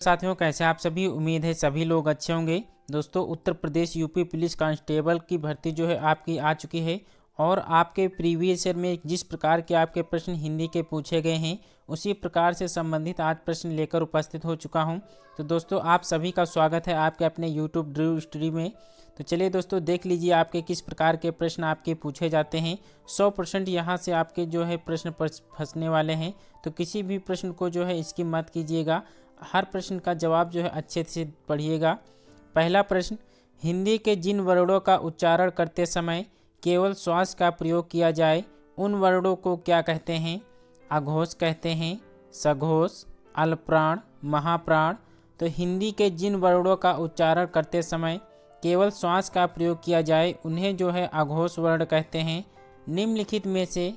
साथियों, कैसे आप सभी। उम्मीद है सभी लोग अच्छे होंगे। दोस्तों, Uttar Pradesh UP police constable की भर्ती जो है आपकी आ चुकी है और आपके प्रीवियस ईयर में जिस प्रकार के आपके प्रश्न हिंदी के पूछे गए हैं उसी प्रकार से संबंधित आज प्रश्न लेकर उपस्थित हो चुका हूं। तो दोस्तों, आप सभी का स्वागत है आपके अपने यूट्यूब ड्रिल स्टडी में। तो चलिए दोस्तों, देख लीजिए आपके किस प्रकार के प्रश्न आपके पूछे जाते हैं। 100% यहाँ से आपके जो है प्रश्न फंसने वाले हैं। तो किसी भी प्रश्न को जो है इसकी मत कीजिएगा, हर प्रश्न का जवाब जो है अच्छे से पढ़िएगा। पहला प्रश्न, हिंदी के जिन वर्णों का उच्चारण करते समय केवल श्वास का प्रयोग किया जाए उन वर्णों को क्या कहते हैं। अघोष कहते हैं, सघोष, अल्पप्राण, महाप्राण। तो हिंदी के जिन वर्णों का उच्चारण करते समय केवल श्वास का प्रयोग किया जाए उन्हें जो है अघोष वर्ण कहते हैं। निम्नलिखित में से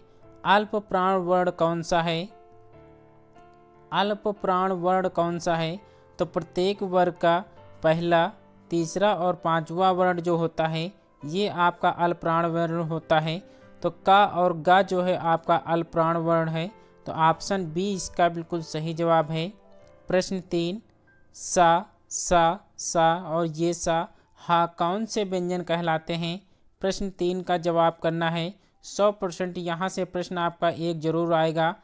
अल्प प्राण वर्ण कौन सा है। अल्प प्राण वर्ण कौन सा है। तो प्रत्येक वर्ग का पहला, तीसरा और पांचवा वर्ण जो होता है ये आपका अल्प प्राण वर्ण होता है। तो का और गा जो है आपका अल्प प्राण वर्ण है। तो ऑप्शन बी इसका बिल्कुल सही जवाब है। प्रश्न 3, सा और ये सा हा कौन से व्यंजन कहलाते हैं। प्रश्न 3 का जवाब करना है। 100% यहाँ से प्रश्न आपका एक जरूर आएगा,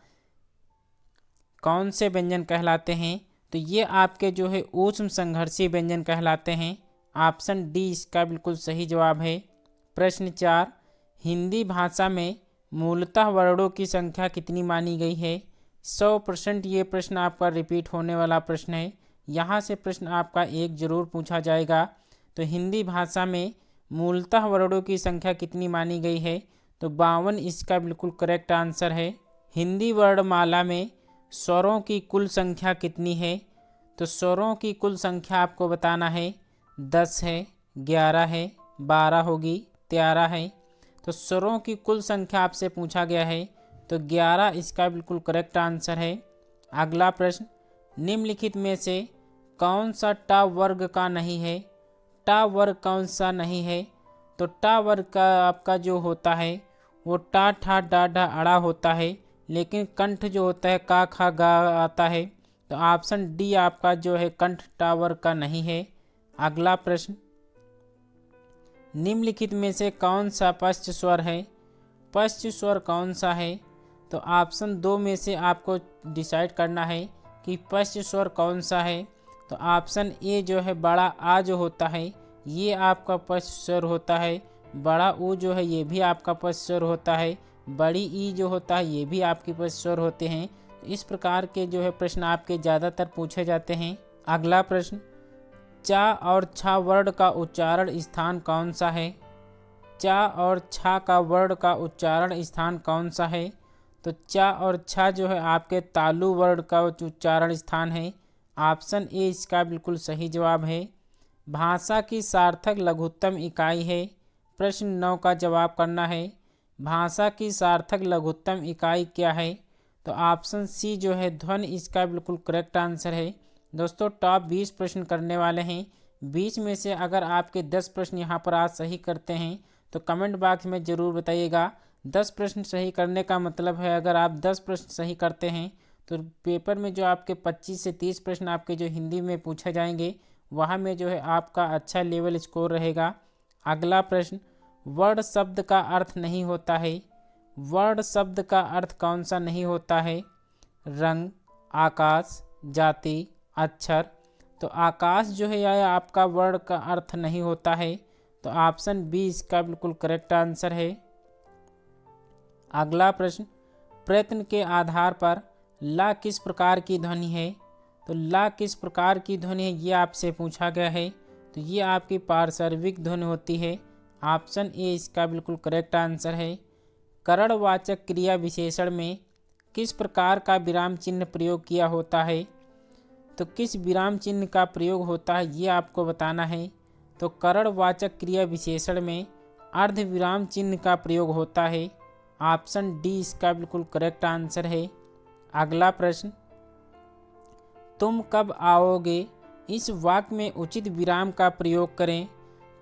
कौन से व्यंजन कहलाते हैं। तो ये आपके जो है ऊष्म संघर्षी व्यंजन कहलाते हैं। ऑप्शन डी इसका बिल्कुल सही जवाब है। प्रश्न 4, हिंदी भाषा में मूलतः वर्णों की संख्या कितनी मानी गई है। 100% ये प्रश्न आपका रिपीट होने वाला प्रश्न है। यहाँ से प्रश्न आपका एक जरूर पूछा जाएगा। तो हिंदी भाषा में मूलतः वर्णों की संख्या कितनी मानी गई है। तो 52 इसका बिल्कुल करेक्ट आंसर है। हिंदी वर्णमाला में स्वरों की कुल संख्या कितनी है। तो स्वरों की कुल संख्या आपको बताना है। 10 है, 11 है, 12 होगी, 13 है। तो स्वरों की कुल संख्या आपसे पूछा गया है। तो 11 इसका बिल्कुल करेक्ट आंसर है। अगला प्रश्न, निम्नलिखित में से कौन सा टा वर्ग का नहीं है। टा वर्ग कौन सा नहीं है। तो टा वर्ग का आपका जो होता है वो टा ठा डा ढा अड़ा होता है, लेकिन कंठ जो होता है का खा गा आता है। तो ऑप्शन डी आपका जो है कंठ टावर का नहीं है। अगला प्रश्न, निम्नलिखित में से कौन सा पश्च स्वर है। पश्च स्वर कौन सा है। तो ऑप्शन 2 में से आपको डिसाइड करना है कि पश्च स्वर कौन सा है। तो ऑप्शन ए जो है बड़ा आ जो होता है ये आपका पश्च स्वर होता है। बड़ा ऊ जो है ये भी आपका पश्च स्वर होता है। बड़ी ई जो होता है ये भी आपके पश्च स्वर होते हैं। इस प्रकार के जो है प्रश्न आपके ज़्यादातर पूछे जाते हैं। अगला प्रश्न, चा और छा वर्ण का उच्चारण स्थान कौन सा है। चा और छा का वर्ण का उच्चारण स्थान कौन सा है। तो चा और छा जो है आपके तालु वर्ण का उच्चारण स्थान है। ऑप्शन ए इसका बिल्कुल सही जवाब है। भाषा की सार्थक लघुत्तम इकाई है। प्रश्न 9 का जवाब करना है। भाषा की सार्थक लघुत्तम इकाई क्या है। तो ऑप्शन सी जो है ध्वनि इसका बिल्कुल करेक्ट आंसर है। दोस्तों, टॉप 20 प्रश्न करने वाले हैं। 20 में से अगर आपके 10 प्रश्न यहाँ पर आज सही करते हैं तो कमेंट बॉक्स में ज़रूर बताइएगा। 10 प्रश्न सही करने का मतलब है अगर आप 10 प्रश्न सही करते हैं तो पेपर में जो आपके 25 से 30 प्रश्न आपके जो हिंदी में पूछे जाएंगे वहाँ में जो है आपका अच्छा लेवल स्कोर रहेगा। अगला प्रश्न, वर्ण शब्द का अर्थ नहीं होता है। वर्ण शब्द का अर्थ कौन सा नहीं होता है। रंग, आकाश, जाति, अक्षर। तो आकाश जो है यह आपका वर्ण का अर्थ नहीं होता है। तो ऑप्शन बी इसका बिल्कुल करेक्ट आंसर है। अगला प्रश्न, प्रयत्न के आधार पर ला किस प्रकार की ध्वनि है। तो ला किस प्रकार की ध्वनि है ये आपसे पूछा गया है। तो ये आपकी पार्श्विक ध्वनि होती है। ऑप्शन ए इसका बिल्कुल करेक्ट आंसर है। करणवाचक क्रिया विशेषण में किस प्रकार का विराम चिन्ह प्रयोग किया होता है। तो किस विराम चिन्ह का प्रयोग होता है ये आपको बताना है। तो करणवाचक क्रिया विशेषण में अर्ध विराम चिन्ह का प्रयोग होता है। ऑप्शन डी इसका बिल्कुल करेक्ट आंसर है। अगला प्रश्न, तुम कब आओगे इस वाक्य में उचित विराम का प्रयोग करें।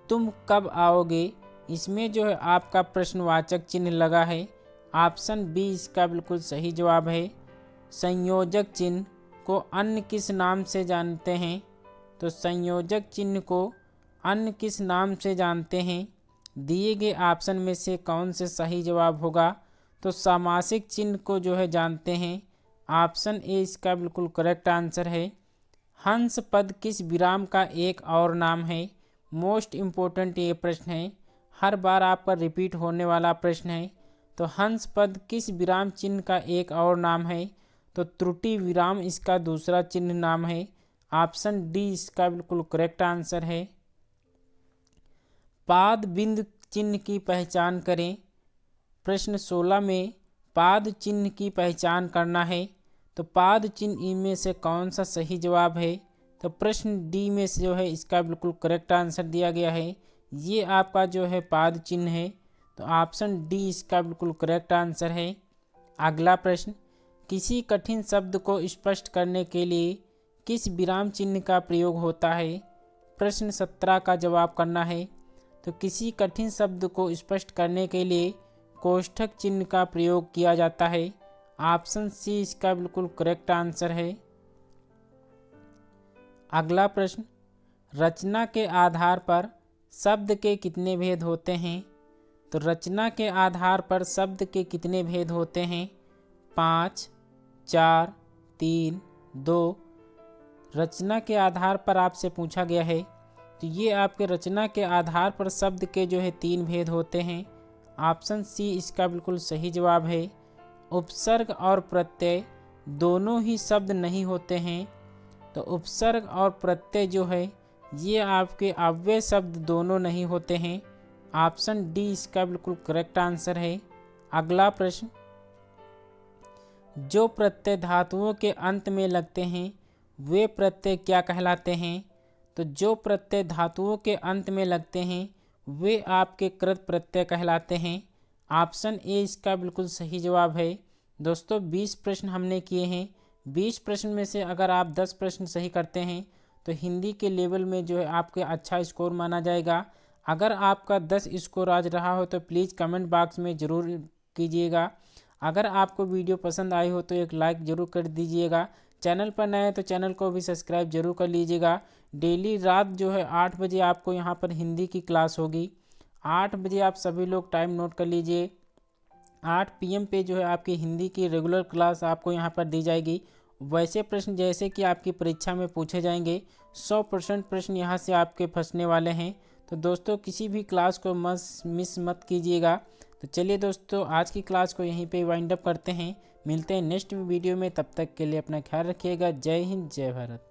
तुम कब आओगे इसमें जो है आपका प्रश्नवाचक चिन्ह लगा है। ऑप्शन बी इसका बिल्कुल सही जवाब है। संयोजक चिन्ह को अन्य किस नाम से जानते हैं? तो संयोजक चिन्ह को अन्य किस नाम से जानते हैं? दिए गए ऑप्शन में से कौन से सही जवाब होगा? तो सामासिक चिन्ह को जो है जानते हैं। ऑप्शन ए इसका बिल्कुल करेक्ट आंसर है। हंस पद किस विराम का एक और नाम है? मोस्ट इम्पोर्टेंट ये प्रश्न है, हर बार आपका रिपीट होने वाला प्रश्न है। तो हंस पद किस विराम चिन्ह का एक और नाम है? तो त्रुटि विराम इसका दूसरा चिन्ह नाम है। ऑप्शन डी इसका बिल्कुल करेक्ट आंसर है। पाद बिंदु चिन्ह की पहचान करें। प्रश्न 16 में पाद चिन्ह की पहचान करना है। तो पाद चिन्ह इनमें से कौन सा सही जवाब है? तो प्रश्न डी में से जो है इसका बिल्कुल करेक्ट आंसर दिया गया है। ये आपका जो है पाद चिन्ह है। तो ऑप्शन डी इसका बिल्कुल करेक्ट आंसर है। अगला प्रश्न, किसी कठिन शब्द को स्पष्ट करने के लिए किस विराम चिन्ह का प्रयोग होता है? प्रश्न 17 का जवाब करना है। तो किसी कठिन शब्द को स्पष्ट करने के लिए कोष्ठक चिन्ह का प्रयोग किया जाता है। ऑप्शन सी इसका बिल्कुल करेक्ट आंसर है। अगला प्रश्न, रचना के आधार पर शब्द के कितने भेद होते हैं? तो रचना के आधार पर शब्द के कितने भेद होते हैं? 5, 4, 3, 2। रचना के आधार पर आपसे पूछा गया है। तो ये आपके रचना के आधार पर शब्द के जो है 3 भेद होते हैं। ऑप्शन सी इसका बिल्कुल सही जवाब है। उपसर्ग और प्रत्यय दोनों ही शब्द नहीं होते हैं। तो उपसर्ग और प्रत्यय जो है ये आपके अव्यय शब्द दोनों नहीं होते हैं। ऑप्शन डी इसका बिल्कुल करेक्ट आंसर है। अगला प्रश्न, जो प्रत्यय धातुओं के अंत में लगते हैं वे प्रत्यय क्या कहलाते हैं? तो जो प्रत्यय धातुओं के अंत में लगते हैं वे आपके कृत प्रत्यय कहलाते हैं। ऑप्शन ए इसका बिल्कुल सही जवाब है। दोस्तों 20 प्रश्न हमने किए हैं। 20 प्रश्न में से अगर आप 10 प्रश्न सही करते हैं तो हिंदी के लेवल में जो है आपके अच्छा स्कोर माना जाएगा। अगर आपका 10 स्कोर आज रहा हो तो प्लीज़ कमेंट बॉक्स में ज़रूर कीजिएगा। अगर आपको वीडियो पसंद आई हो तो एक लाइक ज़रूर कर दीजिएगा। चैनल पर नए हैं तो चैनल को भी सब्सक्राइब जरूर कर लीजिएगा। डेली रात जो है 8 बजे आपको यहाँ पर हिंदी की क्लास होगी। 8 बजे आप सभी लोग टाइम नोट कर लीजिए। 8 PM पे जो है आपकी हिंदी की रेगुलर क्लास आपको यहाँ पर दी जाएगी। वैसे प्रश्न जैसे कि आपकी परीक्षा में पूछे जाएंगे 100% प्रश्न यहाँ से आपके फंसने वाले हैं। तो दोस्तों किसी भी क्लास को मिस मत कीजिएगा। तो चलिए दोस्तों आज की क्लास को यहीं पे वाइंड अप करते हैं। मिलते हैं नेक्स्ट वीडियो में, तब तक के लिए अपना ख्याल रखिएगा। जय हिंद, जय भारत।